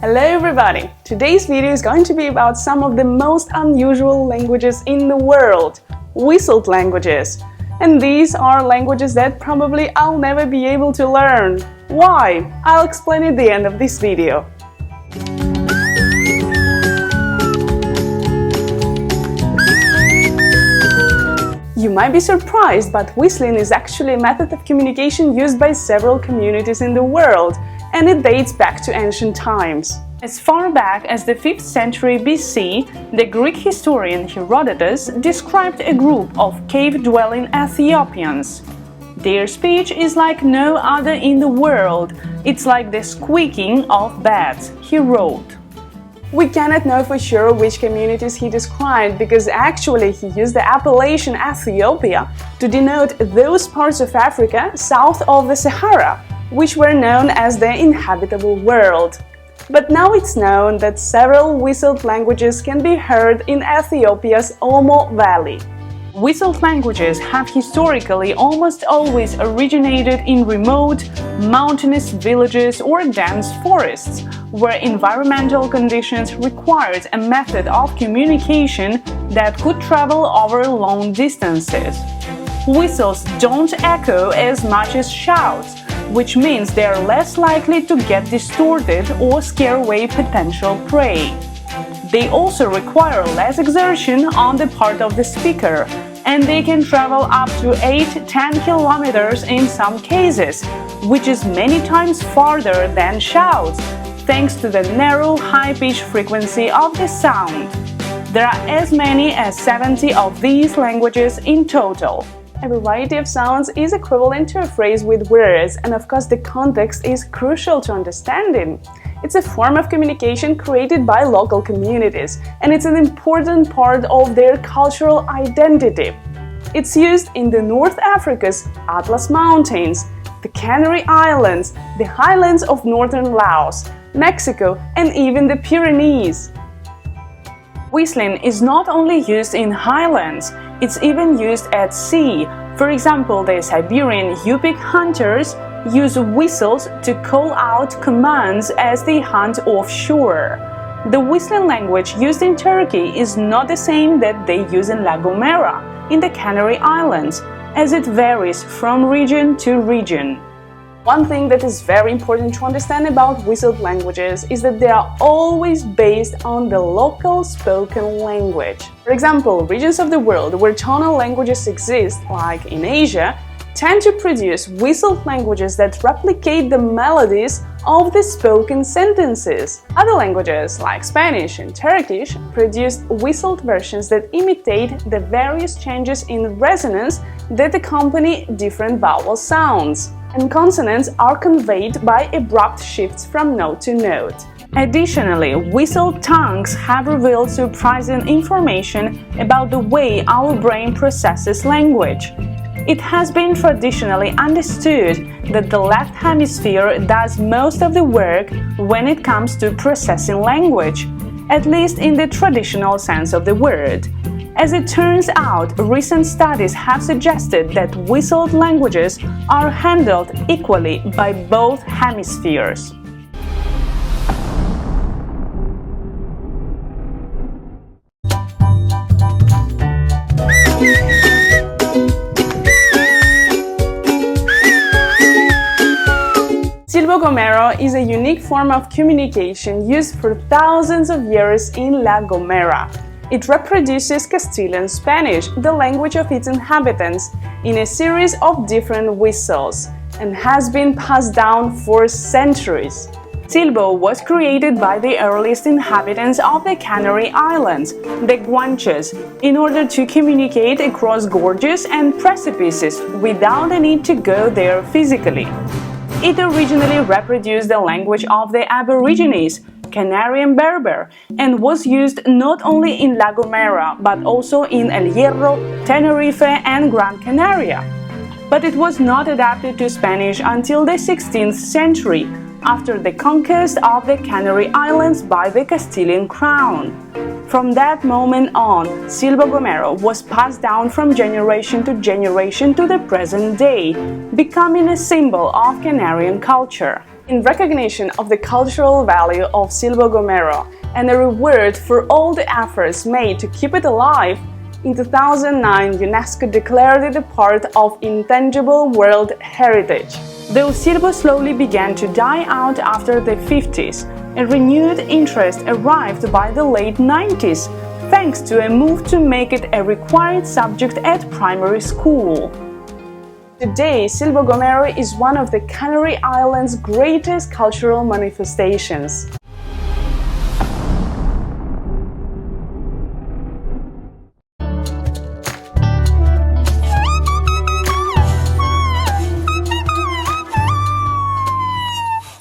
Hello everybody! Today's video is going to be about some of the most unusual languages in the world, whistled languages. And these are languages that probably I'll never be able to learn. Why? I'll explain at the end of this video. You might be surprised, but whistling is actually a method of communication used by several communities in the world, and it dates back to ancient times. As far back as the 5th century BC, the Greek historian Herodotus described a group of cave-dwelling Ethiopians. Their speech is like no other in the world. It's like the squeaking of bats, he wrote. We cannot know for sure which communities he described because actually he used the appellation Ethiopia to denote those parts of Africa south of the Sahara, which were known as the inhabitable world. But now it's known that several whistled languages can be heard in Ethiopia's Omo Valley. Whistled languages have historically almost always originated in remote, mountainous villages or dense forests, where environmental conditions required a method of communication that could travel over long distances. Whistles don't echo as much as shouts, which means they are less likely to get distorted or scare away potential prey. They also require less exertion on the part of the speaker, and they can travel up to 8–10 kilometers in some cases, which is many times farther than shouts, thanks to the narrow high-pitch frequency of the sound. There are as many as 70 of these languages in total. A variety of sounds is equivalent to a phrase with words, and of course the context is crucial to understanding. It's a form of communication created by local communities, and it's an important part of their cultural identity. It's used in the North Africa's Atlas Mountains, the Canary Islands, the highlands of northern Laos, Mexico, and even the Pyrenees. Whistling is not only used in highlands, it's even used at sea. For example, the Siberian Yupik hunters use whistles to call out commands as they hunt offshore. The whistling language used in Turkey is not the same that they use in La Gomera, in the Canary Islands, as it varies from region to region. One thing that is very important to understand about whistled languages is that they are always based on the local spoken language. For example, regions of the world where tonal languages exist, like in Asia, tend to produce whistled languages that replicate the melodies of the spoken sentences. Other languages, like Spanish and Turkish, produce whistled versions that imitate the various changes in resonance that accompany different vowel sounds, and consonants are conveyed by abrupt shifts from note to note. Additionally, whistled tongues have revealed surprising information about the way our brain processes language. It has been traditionally understood that the left hemisphere does most of the work when it comes to processing language, at least in the traditional sense of the word. As it turns out, recent studies have suggested that whistled languages are handled equally by both hemispheres. Silbo-Gomero is a unique form of communication used for thousands of years in La Gomera. It reproduces Castilian Spanish, the language of its inhabitants, in a series of different whistles, and has been passed down for centuries. Silbo was created by the earliest inhabitants of the Canary Islands, the Guanches, in order to communicate across gorges and precipices without the need to go there physically. It originally reproduced the language of the Aborigines, Canarian Berber, and was used not only in La Gomera but also in El Hierro, Tenerife, and Gran Canaria. But it was not adapted to Spanish until the 16th century, after the conquest of the Canary Islands by the Castilian crown. From that moment on, Silbo Gomero was passed down from generation to the present day, becoming a symbol of Canarian culture. In recognition of the cultural value of Silbo Gomero and a reward for all the efforts made to keep it alive, in 2009 UNESCO declared it a part of Intangible World Heritage. Though Silbo slowly began to die out after the 50s, a renewed interest arrived by the late 90s, thanks to a move to make it a required subject at primary school. Today, Silbo Gomero is one of the Canary Islands' greatest cultural manifestations.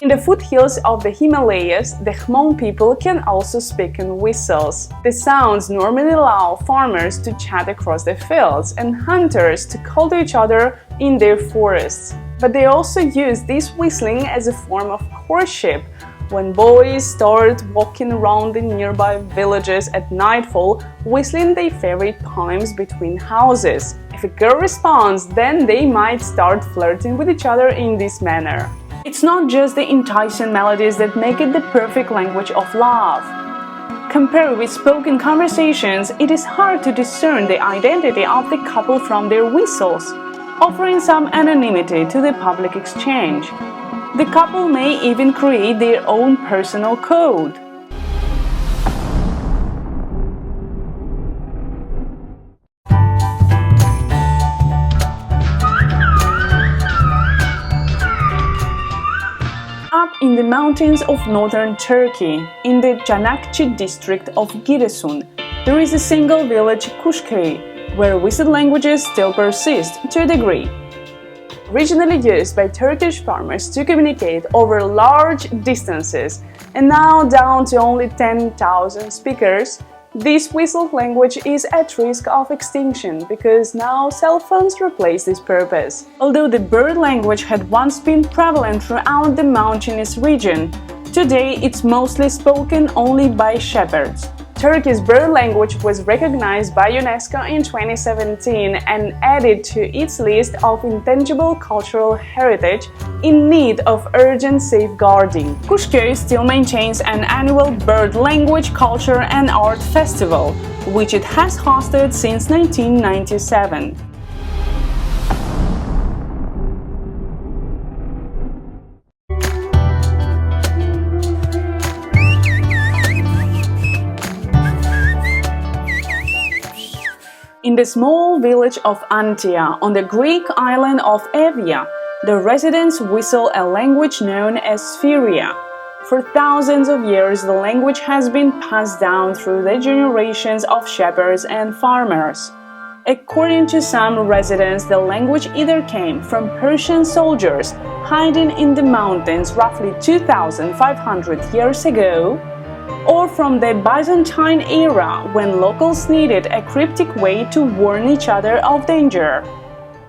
In the foothills of the Himalayas, the Hmong people can also speak in whistles. The sounds normally allow farmers to chat across the fields and hunters to call to each other in their forests. But they also use this whistling as a form of courtship. When boys start walking around the nearby villages at nightfall, whistling their favorite poems between houses. If a girl responds, then they might start flirting with each other in this manner. It's not just the enticing melodies that make it the perfect language of love. Compared with spoken conversations, it is hard to discern the identity of the couple from their whistles, offering some anonymity to the public exchange. The couple may even create their own personal code. Up in the mountains of northern Turkey, in the Çanakçı district of Giresun, there is a single village, Kush, where whistled languages still persist to a degree. Originally used by Turkish farmers to communicate over large distances and now down to only 10,000 speakers, this whistled language is at risk of extinction because now cell phones replace this purpose. Although the bird language had once been prevalent throughout the mountainous region, today it's mostly spoken only by shepherds. Turkey's bird language was recognized by UNESCO in 2017 and added to its list of intangible cultural heritage in need of urgent safeguarding. Kushköy still maintains an annual bird language, culture and art festival, which it has hosted since 1997. In the small village of Antia, on the Greek island of Evia, the residents whistle a language known as Spheria. For thousands of years, the language has been passed down through the generations of shepherds and farmers. According to some residents, the language either came from Persian soldiers hiding in the mountains roughly 2,500 years ago, or from the Byzantine era, when locals needed a cryptic way to warn each other of danger.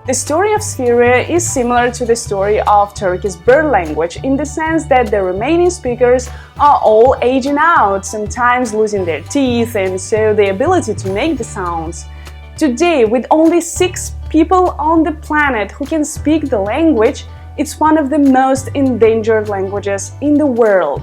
The story of Spheria is similar to the story of Turkey's bird language in the sense that the remaining speakers are all aging out, sometimes losing their teeth and so the ability to make the sounds. Today, with only 6 people on the planet who can speak the language, it's one of the most endangered languages in the world.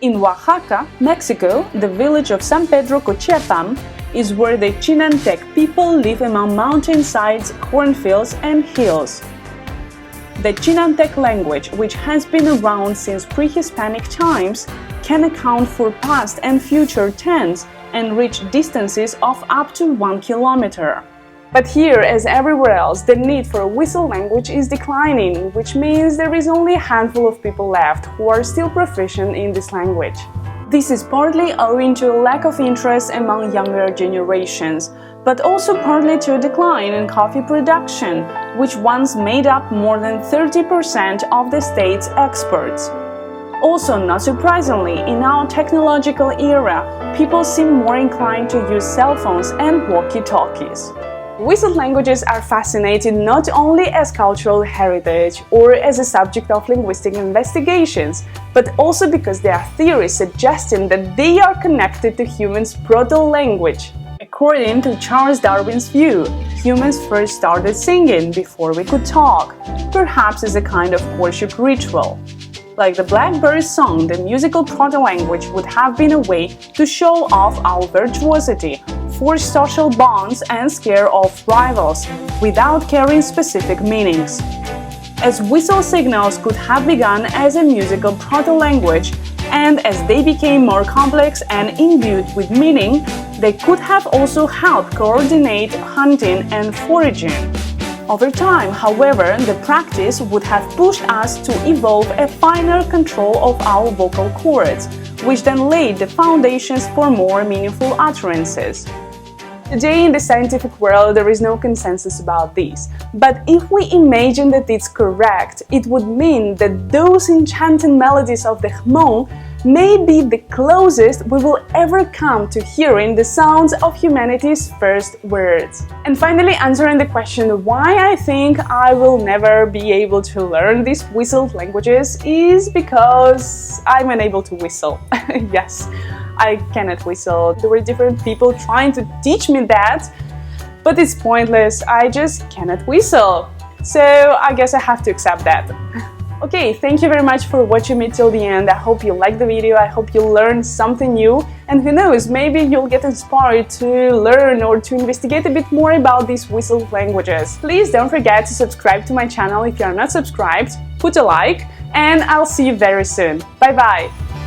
In Oaxaca, Mexico, the village of San Pedro Cochiapam is where the Chinantec people live among mountainsides, cornfields, and hills. The Chinantec language, which has been around since pre-Hispanic times, can account for past and future tense and reach distances of up to 1 kilometer. But here, as everywhere else, the need for a whistle language is declining, which means there is only a handful of people left who are still proficient in this language. This is partly owing to a lack of interest among younger generations, but also partly to a decline in coffee production, which once made up more than 30% of the state's exports. Also, not surprisingly, in our technological era, people seem more inclined to use cell phones and walkie-talkies. Whistled languages are fascinating not only as cultural heritage or as a subject of linguistic investigations, but also because there are theories suggesting that they are connected to humans' proto-language. According to Charles Darwin's view, humans first started singing before we could talk, perhaps as a kind of courtship ritual. Like the blackbird's song, the musical proto-language would have been a way to show off our virtuosity, forge social bonds and scare off rivals, without carrying specific meanings. As whistle signals could have begun as a musical proto-language, and as they became more complex and imbued with meaning, they could have also helped coordinate hunting and foraging. Over time, however, the practice would have pushed us to evolve a finer control of our vocal cords, which then laid the foundations for more meaningful utterances. Today in the scientific world there is no consensus about this, but if we imagine that it's correct, it would mean that those enchanting melodies of the Hmong may be the closest we will ever come to hearing the sounds of humanity's first words. And finally, answering the question why I think I will never be able to learn these whistled languages is because I'm unable to whistle. Yes, I cannot whistle. There were different people trying to teach me that, but it's pointless. I just cannot whistle. So I guess I have to accept that. Okay, thank you very much for watching me till the end. I hope you liked the video, I hope you learned something new, and who knows, maybe you'll get inspired to learn or to investigate a bit more about these whistled languages. Please don't forget to subscribe to my channel if you are not subscribed, put a like, and I'll see you very soon. Bye bye!